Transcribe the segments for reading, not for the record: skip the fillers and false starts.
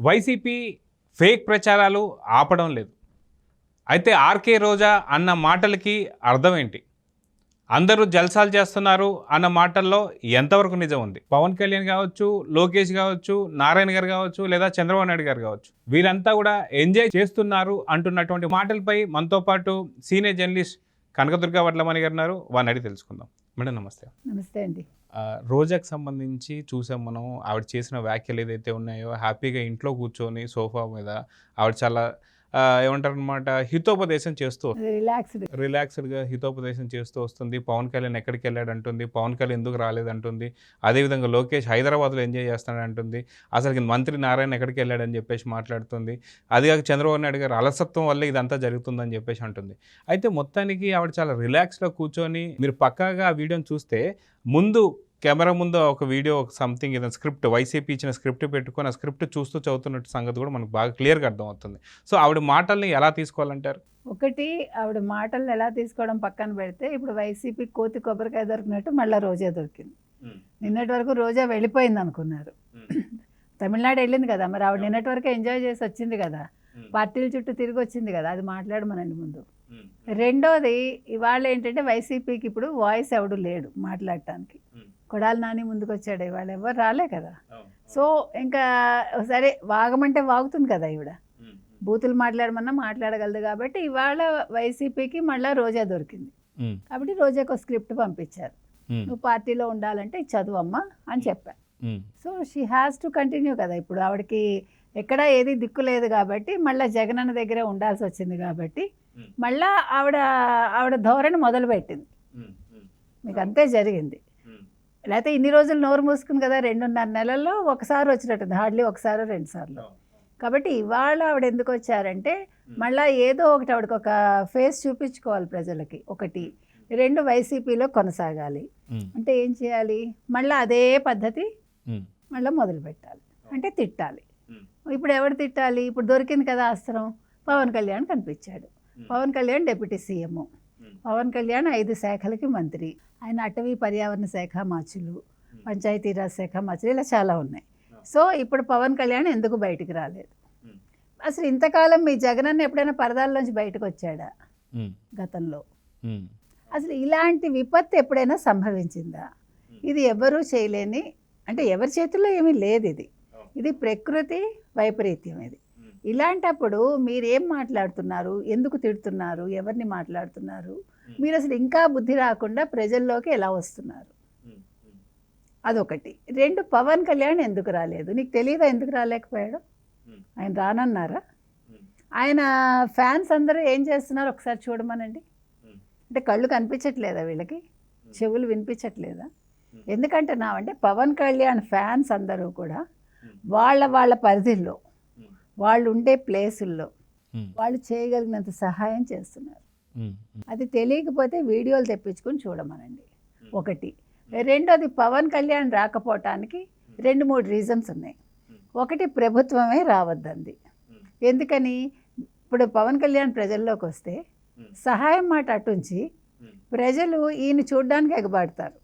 YCP fake ప్రచారాలు ఆపడం లేదు. అయితే ఆర్కే రోజా అన్న మాటలకి అర్థం ఏంటి? అందరూ జల్సాలు చేస్తున్నారు అన్న మాటల్లో ఎంతవరకు నిజం ఉంది? పవన్ కళ్యాణ్ కావచ్చు, లోకేష్ కావచ్చు, నారాయణ గారు కావచ్చు, లేదా చంద్రబాబు నాయుడు గారు కావచ్చు, వీరంతా కూడా ఎంజాయ్ చేస్తున్నారు అంటున్నటువంటి మాటలపై మనతో పాటు సీనియర్ జర్నలిస్ట్ కనకదుర్గ వడ్లమణి గారు ఉన్నారు. వారిని అడిగి తెలుసుకుందాం. మేడం నమస్తే. నమస్తే అండి. రోజాకి సంబంధించి చూసాం మనం. ఆవిడ చేసిన వ్యాఖ్యలు ఏదైతే ఉన్నాయో, హ్యాపీగా ఇంట్లో కూర్చొని సోఫా మీద ఆవిడ చాలా ఏమంటారు అనమాట, హితోపదేశం చేస్తూ రిలాక్స్డ్గా హితోపదేశం చేస్తూ వస్తుంది. పవన్ కళ్యాణ్ ఎక్కడికి వెళ్ళాడు అంటుంది, పవన్ కళ్యాణ్ ఎందుకు రాలేదంటుంది. అదేవిధంగా లోకేష్ హైదరాబాద్లో ఎంజాయ్ చేస్తాడు అంటుంది. అసలు మంత్రి నారాయణ ఎక్కడికి వెళ్ళాడని చెప్పేసి మాట్లాడుతుంది. అదిగాక చంద్రబాబు నాయుడు గారు అలసత్వం వల్ల ఇదంతా జరుగుతుందని చెప్పేసి అంటుంది. అయితే మొత్తానికి ఆవిడ చాలా రిలాక్స్గా కూర్చొని, మీరు పక్కాగా ఆ వీడియోని చూస్తే ముందు కెమెరా ముందు ఒక వీడియో, ఒక సంథింగ్ ఏదైనా స్క్రిప్ట్, వైసీపీ ఇచ్చిన స్క్రిప్ట్ పెట్టుకొని ఆ స్క్రిప్ట్ చూస్తూ చదువుతున్నట్టు సంగతి కూడా మనకు బాగా క్లియర్గా అర్థమవుతుంది. సో ఆవిడ మాటల్ని ఎలా తీసుకోవాలంటారు? ఒకటి, ఆవిడ మాటలను ఎలా తీసుకోవడం పక్కన పెడితే, ఇప్పుడు వైసీపీ కోతి కొబ్బరికాయ దొరికినట్టు మళ్ళీ రోజా దొరికింది. నిన్నటి వరకు రోజా వెళ్ళిపోయింది అనుకున్నారు. తమిళనాడు వెళ్ళింది కదా, మరి ఆవిడ నిన్నటి వరకు ఎంజాయ్ చేసి వచ్చింది కదా, పార్టీల చుట్టూ తిరిగి వచ్చింది కదా, అది మాట్లాడమనండి ముందు. రెండోది, ఇవాళ ఏంటంటే వైసీపీకి ఇప్పుడు వాయిస్ ఎవడు లేడు మాట్లాడటానికి. కొడాలి నాని ముందుకు వచ్చాడు, ఇవాళ ఎవరు రాలే కదా. సో ఇంకా సరే, వాగమంటే వాగుతుంది కదా ఈవిడ, బూతులు మాట్లాడమన్నా మాట్లాడగలదు. కాబట్టి ఇవాళ వైసీపీకి మళ్ళీ రోజా దొరికింది. కాబట్టి రోజాకు స్క్రిప్ట్ పంపించారు, నువ్వు పార్టీలో ఉండాలంటే చదువమ్మా అని చెప్పారు. So she has to continue కదా. ఇప్పుడు ఆవిడకి ఎక్కడ ఏది దిక్కు లేదు కాబట్టి మళ్ళీ జగనన్న దగ్గరే ఉండాల్సి వచ్చింది. కాబట్టి మళ్ళా ఆవిడ ధోరణి మొదలుపెట్టింది. మీకు అంతే జరిగింది. లేకపోతే ఇన్ని రోజులు నోరు మూసుకుంది కదా, 2.5 నెలల్లో ఒకసారి వచ్చినట్టుంది, హార్డ్లీ ఒకసారి 2 సార్లు. కాబట్టి ఇవాళ ఆవిడ ఎందుకు వచ్చారంటే, మళ్ళీ ఏదో ఒకటి ఆవిడకి ఒక ఫేస్ చూపించుకోవాలి ప్రజలకి. ఒకటి. 2, వైసీపీలో కొనసాగాలి అంటే ఏం చేయాలి? మళ్ళీ అదే పద్ధతి మళ్ళీ మొదలు పెట్టాలి, అంటే తిట్టాలి. ఇప్పుడు ఎవరు తిట్టాలి? ఇప్పుడు దొరికింది కదా అస్త్రం, పవన్ కళ్యాణ్ కనిపించాడు. పవన్ కళ్యాణ్ డిప్యూటీ సీఎం, పవన్ కళ్యాణ్ 5 శాఖలకి మంత్రి, ఆయన అటవీ పర్యావరణ శాఖ మార్చులు, పంచాయతీరాజ్ శాఖ మార్చులు, ఇలా చాలా ఉన్నాయి. సో ఇప్పుడు పవన్ కళ్యాణ్ ఎందుకు బయటికి రాలేదు? అసలు ఇంతకాలం మీ జగనన్న ఎప్పుడైనా పరదాల్లోంచి బయటకు వచ్చాడా గతంలో? అసలు ఇలాంటి విపత్తు ఎప్పుడైనా సంభవించిందా? ఇది ఎవరూ చేయలేని, అంటే ఎవరి చేతుల్లో ఏమీ లేదు. ఇది ప్రకృతి వైపరీత్యం. ఇది ఇలాంటప్పుడు మీరేం మాట్లాడుతున్నారు, ఎందుకు తిడుతున్నారు, ఎవరిని మాట్లాడుతున్నారు, మీరు అసలు ఇంకా బుద్ధి రాకుండా ప్రజల్లోకి ఎలా వస్తున్నారు? అదొకటి. 2, పవన్ కళ్యాణ్ ఎందుకు రాలేదు? నీకు తెలియదా ఎందుకు రాలేకపోయాడు? ఆయన రానన్నారా? ఆయన ఫ్యాన్స్ అందరూ ఏం చేస్తున్నారు ఒకసారి చూడమనండి. అంటే కళ్ళు కనిపించట్లేదా వీళ్ళకి, చెవులు వినిపించట్లేదా? ఎందుకంటున్నామంటే పవన్ కళ్యాణ్ ఫ్యాన్స్ అందరూ కూడా వాళ్ళ పరిధిలో, వాళ్ళు ఉండే ప్లేసుల్లో వాళ్ళు చేయగలిగినంత సహాయం చేస్తున్నారు. అది తెలియకపోతే వీడియోలు తెప్పించుకొని చూడమనండి. ఒకటి. రెండోది, పవన్ కళ్యాణ్ రాకపోవటానికి 2-3 రీజన్స్ ఉన్నాయి. ఒకటి, ప్రభుత్వమే రావద్దంది. ఎందుకని? ఇప్పుడు పవన్ కళ్యాణ్ ప్రజల్లోకి వస్తే సహాయం మాట అటుంచి ప్రజలు ఈయన చూడడానికి ఎగబాడుతారు.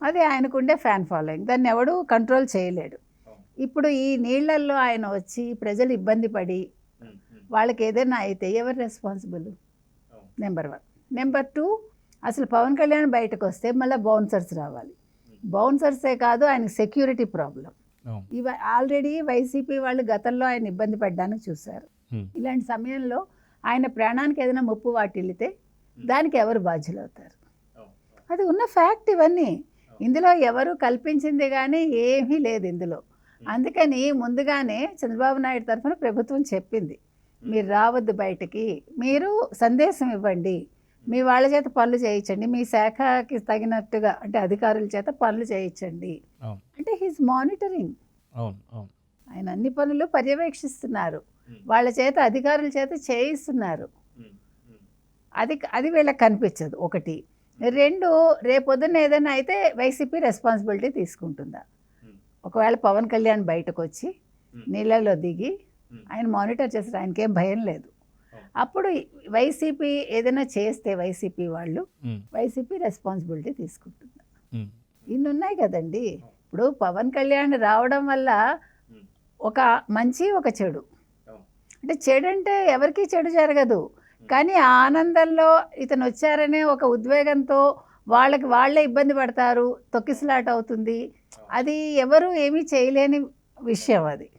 అది ఆయనకుండే ఫ్యాన్ ఫాలోయింగ్, దాన్ని ఎవడూ కంట్రోల్ చేయలేడు. ఇప్పుడు ఈ నీళ్లల్లో ఆయన వచ్చి ప్రజలు ఇబ్బంది పడి వాళ్ళకి ఏదైనా అయితే ఎవరు రెస్పాన్సిబుల్? నెంబర్ 1. నెంబర్ 2, అసలు పవన్ కళ్యాణ్ బయటకు వస్తే మళ్ళీ బౌన్సర్స్ రావాలి. బౌన్సర్సే కాదు, ఆయనకి సెక్యూరిటీ ప్రాబ్లం. ఆల్రెడీ వైసీపీ వాళ్ళు గతంలో ఆయన ఇబ్బంది పడ్డానికి చూశారు. ఇలాంటి సమయంలో ఆయన ప్రాణానికి ఏదైనా ముప్పు వాటిల్లితే దానికి ఎవరు బాధ్యులవుతారు? అది ఉన్న ఫ్యాక్ట్. ఇవన్నీ ఇందులో ఎవరు కల్పించింది కానీ ఏమీ లేదు ఇందులో. అందుకని ముందుగానే చంద్రబాబు నాయుడు తరఫున ప్రభుత్వం చెప్పింది, మీరు రావద్దు బయటికి, మీరు సందేశం ఇవ్వండి, మీ వాళ్ళ చేత పనులు చేయించండి, మీ శాఖకి తగినట్టుగా అంటే అధికారుల చేత పనులు చేయించండి. అంటే హీస్ మానిటరింగ్. ఆయన అన్ని పనులు పర్యవేక్షిస్తున్నారు, వాళ్ళ చేత అధికారుల చేత చేయిస్తున్నారు. అది వీళ్ళకి కనిపించదు. ఒకటి. 2, రేపొద్దున్న ఏదైనా అయితే వైసీపీ రెస్పాన్సిబిలిటీ తీసుకుంటుందా? ఒకవేళ పవన్ కళ్యాణ్ బయటకు వచ్చి నీళ్ళలో దిగి ఆయన మానిటర్ చేస్తారు, ఆయనకేం భయం లేదు. అప్పుడు వైసీపీ ఏదైనా చేస్తే వైసీపీ రెస్పాన్సిబిలిటీ తీసుకుంటుంది. ఇన్ని ఉన్నాయి కదండి. ఇప్పుడు పవన్ కళ్యాణ్ రావడం వల్ల ఒక మంచి ఒక చెడు. అంటే చెడు అంటే ఎవరికి చెడు జరగదు, కానీ ఆ ఆనందంలో ఇతను వచ్చారనే ఒక ఉద్వేగంతో వాళ్ళకి వాళ్ళే ఇబ్బంది పడతారు, తొక్కిసలాట అవుతుంది. అది ఎవరు ఏమీ చేయలేని విషయం అది.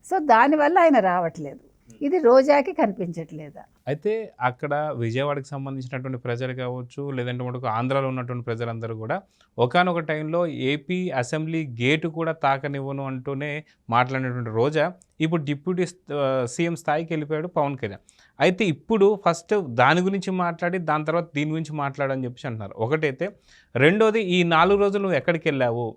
సో దానివల్ల ఆయన రావట్లేదు. ఇది రోజాకి కనిపించట్లేదా? అయితే అక్కడ విజయవాడకి సంబంధించినటువంటి ప్రజలు కావచ్చు, లేదంటే మనకు ఆంధ్రాలో ఉన్నటువంటి ప్రజలందరూ కూడా ఒకానొక టైంలో ఏపీ అసెంబ్లీ గేటు కూడా తాకనివ్వను అంటూనే మాట్లాడినటువంటి రోజా ఇప్పుడు డిప్యూటీ సీఎం స్థాయికి వెళ్ళిపోయాడు పవన్ కళ్యాణ్. అయితే ఇప్పుడు ఫస్ట్ దాని గురించి మాట్లాడి దాని తర్వాత దీని గురించి మాట్లాడని చెప్పేసి అంటున్నారు. ఒకటైతే, రెండోది ఈ 4 రోజులు నువ్వు ఎక్కడికి వెళ్ళావు,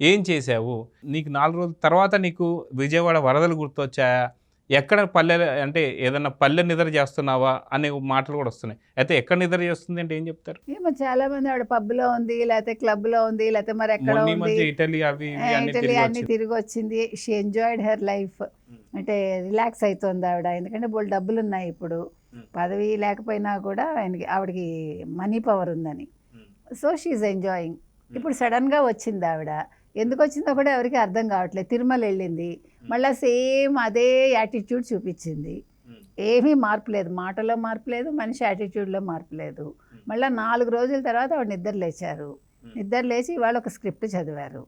ఏం చేశావు, నీకు 4 రోజుల తర్వాత నీకు విజయవాడ వరదలు గుర్తొచ్చాయా, ఎక్కడ పల్లె అంటే ఏదన్నా పల్లె నిద్ర చేస్తున్నావా అనే మాటలు కూడా వస్తున్నాయి. అయితే ఎక్కడ నిద్ర చేస్తుంది అంటే ఏం చెప్తారు? ఏమో చాలా మంది ఆవిడ పబ్లో ఉంది, లేకపోతే క్లబ్లో ఉంది, లేకపోతే మరి ఎక్కడ మొన్న ఈ ఉంది, మధ్య ఇటలీ అవి ఇవి అన్ని ఇటలీ తిరిగి అన్ని వచ్చింది. తిరిగి వచ్చింది. She enjoyed her life. అంటే రిలాక్స్ అవుతుంది ఆవిడ, ఎందుకంటే బోల్ డబ్బులు ఉన్నాయి ఇప్పుడు, పదవి లేకపోయినా కూడా ఆవిడకి మనీ పవర్ ఉందని. So she enjoying. ఇప్పుడు సడన్గా వచ్చింది ఆవిడ, ఎందుకు వచ్చిందో కూడా ఎవరికి అర్థం కావట్లేదు. తిరుమల వెళ్ళింది, మళ్ళీ సేమ్ అదే యాటిట్యూడ్ చూపించింది. ఏమీ మార్పు లేదు, మాటలో మార్పు లేదు, మనిషి యాటిట్యూడ్లో మార్పు లేదు. మళ్ళీ 4 రోజుల తర్వాత ఆవిడ నిద్ర లేచారు. నిద్ర లేచి ఇవాళ ఒక స్క్రిప్ట్ చదివారు.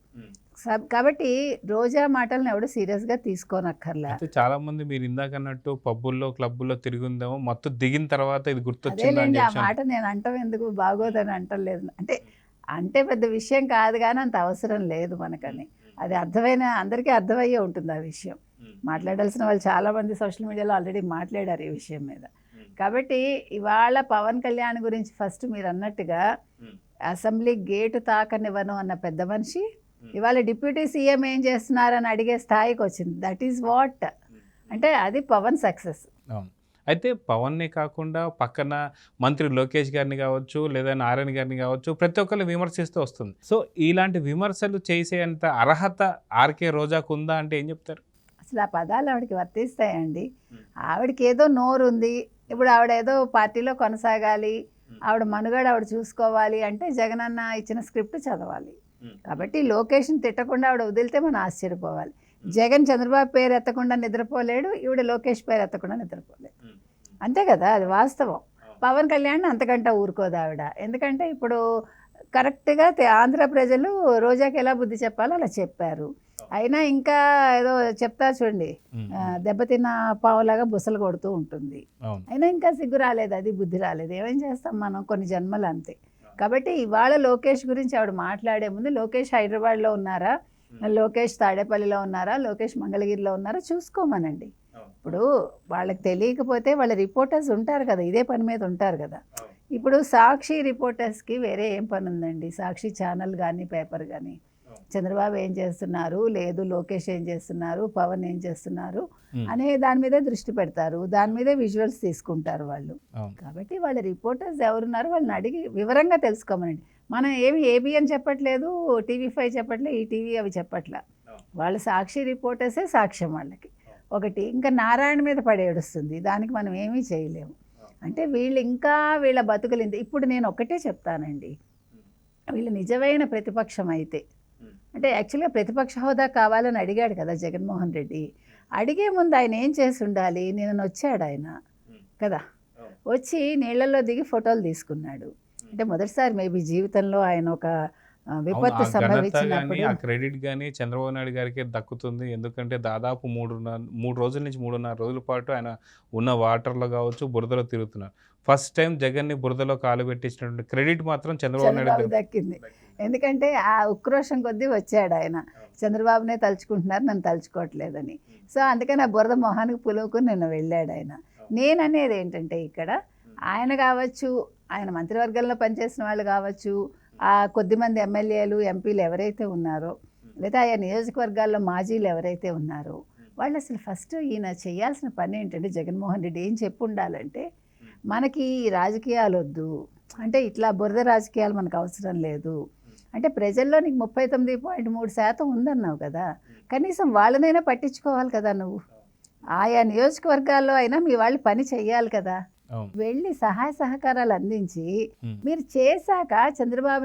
కాబట్టి రోజా మాటలను ఎవడు సీరియస్గా తీసుకోనక్కర్లా. అయితే చాలా మంది మీరు ఇందాక అన్నట్టు పబ్బుల్లో క్లబ్బుల్లో తిరిగిందేమో మొత్తం దిగిన తర్వాత ఇది గుర్తొచ్చిందా అని అదేలేండి, ఆ చెప్పి మాట నేను అంటాం ఎందుకు, బాగోదని అంటలేదు. అంటే పెద్ద విషయం కాదు, కానీ అంత అవసరం లేదు మనకని. అది అందరికీ అర్థమయ్యే ఉంటుంది ఆ విషయం. మాట్లాడాల్సిన వాళ్ళు చాలామంది సోషల్ మీడియాలో ఆల్రెడీ మాట్లాడారు ఈ విషయం మీద. కాబట్టి ఇవాళ పవన్ కళ్యాణ్ గురించి ఫస్ట్ మీరు అన్నట్టుగా అసెంబ్లీ గేటు తాకనివ్వను అన్న పెద్ద మనిషి ఇవాళ డిప్యూటీ సీఎం ఏం చేస్తున్నారని అడిగే స్థాయికి వచ్చింది. దట్ ఈజ్ వాట్ అంటే అది పవన్ సక్సెస్. అవును. అయితే పవన్నే కాకుండా పక్కన మంత్రి లోకేష్ గారిని కావచ్చు, లేదా నారాయణ గారిని కావచ్చు, ప్రతి ఒక్కరిని విమర్శిస్తూ వస్తుంది. సో ఇలాంటి విమర్శలు చేసేంత అర్హత ఆర్కే రోజాకు ఉందా అంటే ఏం చెప్తారు? అసలు ఆ పదాలు ఆవిడకి వర్తిస్తాయండి? ఆవిడకి ఏదో నోరు ఉంది, ఇప్పుడు ఆవిడ ఏదో పార్టీలో కొనసాగాలి, ఆవిడ మనుగడ ఆవిడ చూసుకోవాలి అంటే జగనన్న ఇచ్చిన స్క్రిప్ట్ చదవాలి. కాబట్టి లోకేష్ని తిట్టకుండా ఆవిడ వదిలితే మనం ఆశ్చర్యపోవాలి. జగన్ చంద్రబాబు పేరు ఎత్తకుండా నిద్రపోలేడు, ఈవిడ లోకేష్ పేరు ఎత్తకుండా నిద్రపోలేడు. అంతే కదా, అది వాస్తవం. పవన్ కళ్యాణ్ అంతకంటే ఊరుకోదు ఆవిడ. ఎందుకంటే ఇప్పుడు కరెక్ట్గా ఆంధ్ర ప్రజలు రోజాకి ఎలా బుద్ధి చెప్పాలో అలా చెప్పారు. అయినా ఇంకా ఏదో చెప్తారు చూడండి, దెబ్బతిన్న పావులాగా బుసలు కొడుతూ ఉంటుంది. అయినా ఇంకా సిగ్గు రాలేదు, అది బుద్ధి రాలేదు. ఏమేం చేస్తాం మనం, కొన్ని జన్మలు అంతే. కాబట్టి ఇవాళ లోకేష్ గురించి ఆవిడ మాట్లాడే ముందు లోకేష్ హైదరాబాద్లో ఉన్నారా, లోకేష్ తాడేపల్లిలో ఉన్నారా, లోకేష్ మంగళగిరిలో ఉన్నారా చూసుకోమనండి. ఇప్పుడు వాళ్ళకి తెలియకపోతే వాళ్ళ రిపోర్టర్స్ ఉంటారు కదా, ఇదే పని మీద ఉంటారు కదా. ఇప్పుడు సాక్షి రిపోర్టర్స్కి వేరే ఏం పని ఉందండి? సాక్షి ఛానల్ కానీ పేపర్ కానీ చంద్రబాబు ఏం చేస్తున్నారు, లేదు లోకేష్ ఏం చేస్తున్నారు, పవన్ ఏం చేస్తున్నారు అనే దాని మీదే దృష్టి పెడతారు, దాని మీదే విజువల్స్ తీసుకుంటారు వాళ్ళు. కాబట్టి వాళ్ళ రిపోర్టర్స్ ఎవరున్నారు వాళ్ళని అడిగి వివరంగా తెలుసుకోమనండి. మనం ఏమి ఏబిఎన్ చెప్పట్లేదు, TV5 చెప్పట్లేదు, ఈటీవీ అవి చెప్పట్లా. వాళ్ళ సాక్షి రిపోర్టర్సే సాక్ష్యం వాళ్ళకి. ఒకటి ఇంకా నారాయణ మీద పడేడుస్తుంది, దానికి మనం ఏమీ చేయలేము. అంటే వీళ్ళు ఇంకా వీళ్ళ బతుకులింది. ఇప్పుడు నేను ఒకటే చెప్తానండి, వీళ్ళు నిజమైన ప్రతిపక్షం అయితే, అంటే యాక్చువల్గా ప్రతిపక్ష హోదా కావాలని అడిగాడు కదా జగన్మోహన్ రెడ్డి. అడిగే ముందు ఆయన ఏం చేసి ఉండాలి? నిన్న వచ్చాడు ఆయన కదా, వచ్చి నీళ్లలో దిగి ఫోటోలు తీసుకున్నాడు. అంటే మొదటిసారి మేబీ జీవితంలో ఆయన ఒక విపత్తు సంభవించినప్పుడు ఆ క్రెడిట్ కానీ చంద్రబాబు నాయుడు గారికి దక్కుతుంది. ఎందుకంటే దాదాపు 3 రోజుల నుంచి 3.5 రోజుల పాటు ఆయన ఉన్న వాటర్లో కావచ్చు, బురదలో తిరుగుతున్నారు. ఫస్ట్ టైం జగన్ని బురదలో కాలు పెట్టించినటువంటి క్రెడిట్ మాత్రం చంద్రబాబు నాయుడు దక్కింది. ఎందుకంటే ఆ ఉక్రోషం కొద్దీ వచ్చాడు ఆయన, చంద్రబాబునే తలుచుకుంటున్నారు, నన్ను తలుచుకోవట్లేదని. సో అందుకని ఆ బురద మొహానికి పులువుకుని నిన్న వెళ్ళాడు ఆయన. నేను అనేది ఏంటంటే ఇక్కడ ఆయన కావచ్చు, ఆయన మంత్రివర్గంలో పనిచేసిన వాళ్ళు కావచ్చు, ఆ కొద్దిమంది ఎమ్మెల్యేలు ఎంపీలు ఎవరైతే ఉన్నారో, లేదా ఆయా నియోజకవర్గాల్లో మాజీలు ఎవరైతే ఉన్నారో, వాళ్ళు అసలు ఫస్ట్ ఈయన చేయాల్సిన పని ఏంటంటే జగన్మోహన్ రెడ్డి ఏం చెప్పు ఉండాలంటే, మనకి రాజకీయాలు వద్దు, అంటే ఇట్లా బురద రాజకీయాలు మనకు అవసరం లేదు, అంటే ప్రజల్లో నీకు 39.3% ఉందన్నావు కదా, కనీసం వాళ్ళనైనా పట్టించుకోవాలి కదా నువ్వు. ఆయా నియోజకవర్గాల్లో అయినా మీ వాళ్ళు పని చెయ్యాలి కదా, వెళ్ళి సహాయ సహకారాలు అందించి మీరు చేశాక చంద్రబాబు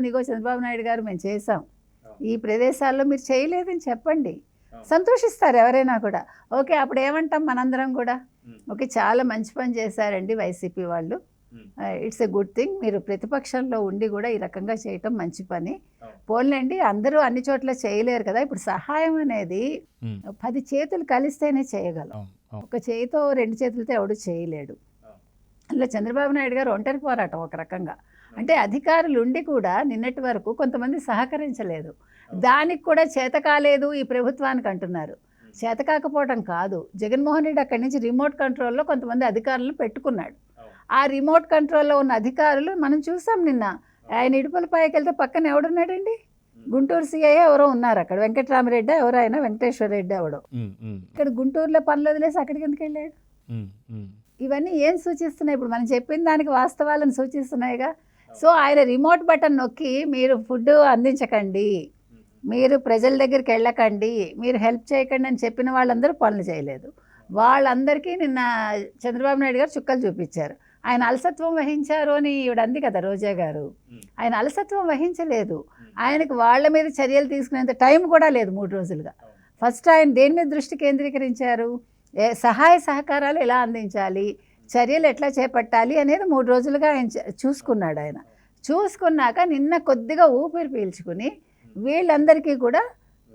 నాయుడు గారు మేము చేసాం, ఈ ప్రదేశాల్లో మీరు చేయలేదని చెప్పండి. సంతోషిస్తారు ఎవరైనా కూడా. ఓకే, అప్పుడు ఏమంటాం మనందరం కూడా, ఓకే చాలా మంచి పని చేశారండి వైసీపీ వాళ్ళు, ఇట్స్ ఎ గుడ్ థింగ్, మీరు ప్రతిపక్షంలో ఉండి కూడా ఈ రకంగా చేయటం మంచి పని. పోన్లేండి, అందరూ అన్ని చోట్ల చేయలేరు కదా. ఇప్పుడు సహాయం అనేది 10 చేతులు కలిస్తేనే చేయగలం. ఒక చేతితో 2 చేతులతో ఎవడు చేయలేడు. అందులో చంద్రబాబు నాయుడు గారు ఒంటరి పోరాటం ఒక రకంగా. అంటే అధికారులు ఉండి కూడా నిన్నటి వరకు కొంతమంది సహకరించలేదు. దానికి కూడా చేత కాలేదు ఈ ప్రభుత్వానికి అంటున్నారు. చేత కాకపోవడం కాదు, జగన్మోహన్ రెడ్డి అక్కడి నుంచి రిమోట్ కంట్రోల్లో కొంతమంది అధికారులను పెట్టుకున్నాడు. ఆ రిమోట్ కంట్రోల్లో ఉన్న అధికారులు మనం చూసాం నిన్న. ఆయన ఇడుపులపాయకి వెళ్తే పక్కన ఎవడున్నాడండి? గుంటూరు సిఐ ఎవరో ఉన్నారు అక్కడ, వెంకటరామరెడ్డి ఎవరో, ఆయన వెంకటేశ్వర రెడ్డి ఎవడో. ఇక్కడ గుంటూరులో పనులు వదిలేసి అక్కడికి ఎందుకు వెళ్ళాడు? ఇవన్నీ ఏం సూచిస్తున్నాయి? ఇప్పుడు మనం చెప్పిన దానికి వాస్తవాలను సూచిస్తున్నాయిగా. సో ఆయన రిమోట్ బటన్ నొక్కి మీరు ఫుడ్ అందించకండి, మీరు ప్రజల దగ్గరికి వెళ్ళకండి, మీరు హెల్ప్ చేయకండి అని చెప్పిన వాళ్ళందరూ పనులు చేయలేదు. వాళ్ళందరికీ నిన్న చంద్రబాబు నాయుడు గారు చుక్కలు చూపించారు. ఆయన అలసత్వం వహించారు అని ఈవిడ అంది కదా రోజా గారు. ఆయన అలసత్వం వహించలేదు. ఆయనకు వాళ్ళ మీద చర్యలు తీసుకునేంత టైం కూడా లేదు 3 రోజులుగా. ఫస్ట్ ఆయన దేని మీద దృష్టి కేంద్రీకరించారు? సహాయ సహకారాలు ఎలా అందించాలి, చర్యలు ఎట్లా చేపట్టాలి అనేది 3 రోజులుగా ఆయన చూసుకున్నాడు. ఆయన చూసుకున్నాక నిన్న కొద్దిగా ఊపిరి పీల్చుకుని వీళ్ళందరికీ కూడా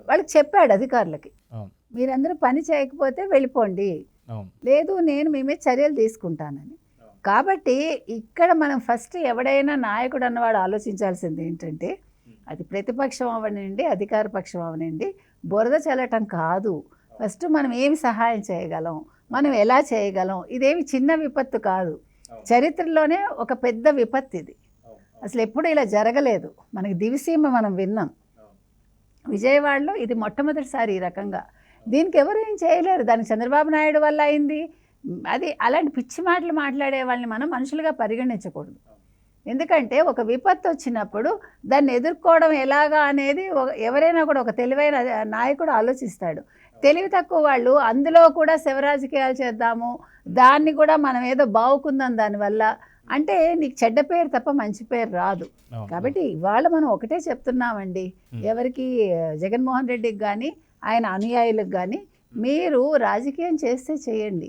వాళ్ళకి చెప్పాడు అధికారులకి, మీరందరూ పని చేయకపోతే వెళ్ళిపోండి, లేదు నేను మీ మీద చర్యలు తీసుకుంటానని. కాబట్టి ఇక్కడ మనం ఫస్ట్ ఎవడైనా నాయకుడు అన్నవాడు ఆలోచించాల్సింది ఏంటంటే, అది ప్రతిపక్షం అవనండి అధికార పక్షం అవనండి, బురద చల్లటం కాదు. ఫస్ట్ మనం ఏమి సహాయం చేయగలం, మనం ఎలా చేయగలం. ఇదేమి చిన్న విపత్తు కాదు, చరిత్రలోనే ఒక పెద్ద విపత్తు ఇది. అసలు ఎప్పుడు ఇలా జరగలేదు. మనకి దివిసీమ మనం విన్నాం, విజయవాడలో ఇది మొట్టమొదటిసారి ఈ రకంగా. దీనికి ఎవరు ఏం చేయలేరు. దానికి చంద్రబాబు నాయుడు వల్ల అయింది. అది అలాంటి పిచ్చి మాటలు మాట్లాడే వాళ్ళని మనం మనుషులుగా పరిగణించకూడదు. ఎందుకంటే ఒక విపత్తు వచ్చినప్పుడు దాన్ని ఎదుర్కోవడం ఎలాగా అనేది ఎవరైనా కూడా ఒక తెలివైన నాయకుడు ఆలోచిస్తాడు. తెలివి తక్కువ వాళ్ళు అందులో కూడా శివరాజకీయాలు చేద్దాము, దాన్ని కూడా మనం ఏదో బావుకుందాం దానివల్ల అంటే నీకు చెడ్డ పేరు తప్ప మంచి పేరు రాదు. కాబట్టి ఇవాళ మనం ఒకటే చెప్తున్నామండి, ఎవరికి జగన్మోహన్ రెడ్డికి కానీ ఆయన అనుయాయులకు కానీ, మీరు రాజకీయం చేస్తే చేయండి,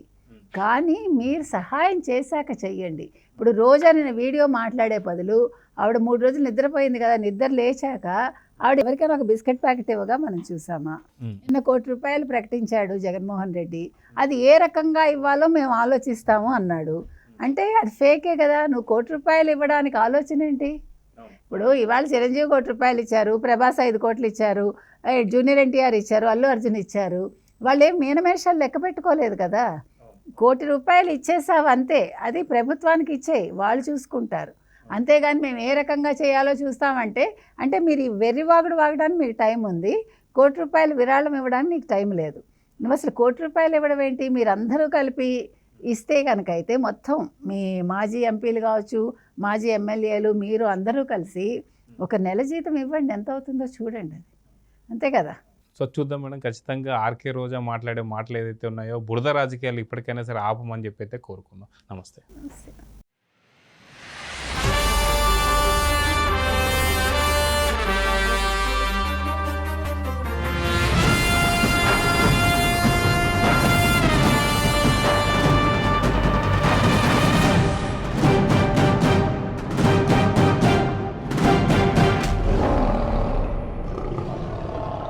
కానీ మీరు సహాయం చేశాక చెయ్యండి. ఇప్పుడు రోజా నేను వీడియో మాట్లాడే బదులు ఆవిడ 3 రోజులు నిద్రపోయింది కదా, నిద్ర లేచాక ఆవిడ ఎవరికైనా ఒక బిస్కెట్ ప్యాకెట్ ఇవ్వగా మనం చూసామా? నిన్న ₹1 కోటి ప్రకటించాడు జగన్మోహన్ రెడ్డి. అది ఏ రకంగా ఇవ్వాలో మేము ఆలోచిస్తాము అన్నాడు. అంటే అది ఫేకే కదా. నువ్వు ₹1 కోటి ఇవ్వడానికి ఆలోచన ఏంటి? ఇప్పుడు ఇవాళ చిరంజీవి ₹1 కోటి ఇచ్చారు, ప్రభాస్ 5 కోట్లు ఇచ్చారు, జూనియర్ ఎన్టీఆర్ ఇచ్చారు, అల్లు అర్జున్ ఇచ్చారు. వాళ్ళు ఏం మీనమేషాలు లెక్క పెట్టుకోలేదు కదా. ₹1 కోటి ఇచ్చేసావు అంతే, అది ప్రభుత్వానికి ఇచ్చేయి, వాళ్ళు చూసుకుంటారు. అంతేగాని మేము ఏ రకంగా చేయాలో చూస్తామంటే, అంటే మీరు ఈ వెర్రివాగుడు వాగడానికి మీకు టైం ఉంది, ₹1 కోటి విరాళం ఇవ్వడానికి నీకు టైం లేదు. నువ్వు అసలు ₹1 కోటి ఇవ్వడం ఏంటి? మీరందరూ కలిపి ఇస్తే కనుక అయితే మొత్తం మీ మాజీ ఎంపీలు కావచ్చు, మాజీ ఎమ్మెల్యేలు, మీరు అందరూ కలిసి ఒక నెల జీతం ఇవ్వండి, ఎంత అవుతుందో చూడండి. అది అంతే కదా. సో చూద్దాం మేడం, ఖచ్చితంగా ఆర్కే రోజా మాట్లాడే మాటలు ఏదైతే ఉన్నాయో బురద రాజకీయాలు ఇప్పటికైనా సరే ఆపమని చెప్పి అయితే కోరుకుందాం. నమస్తే.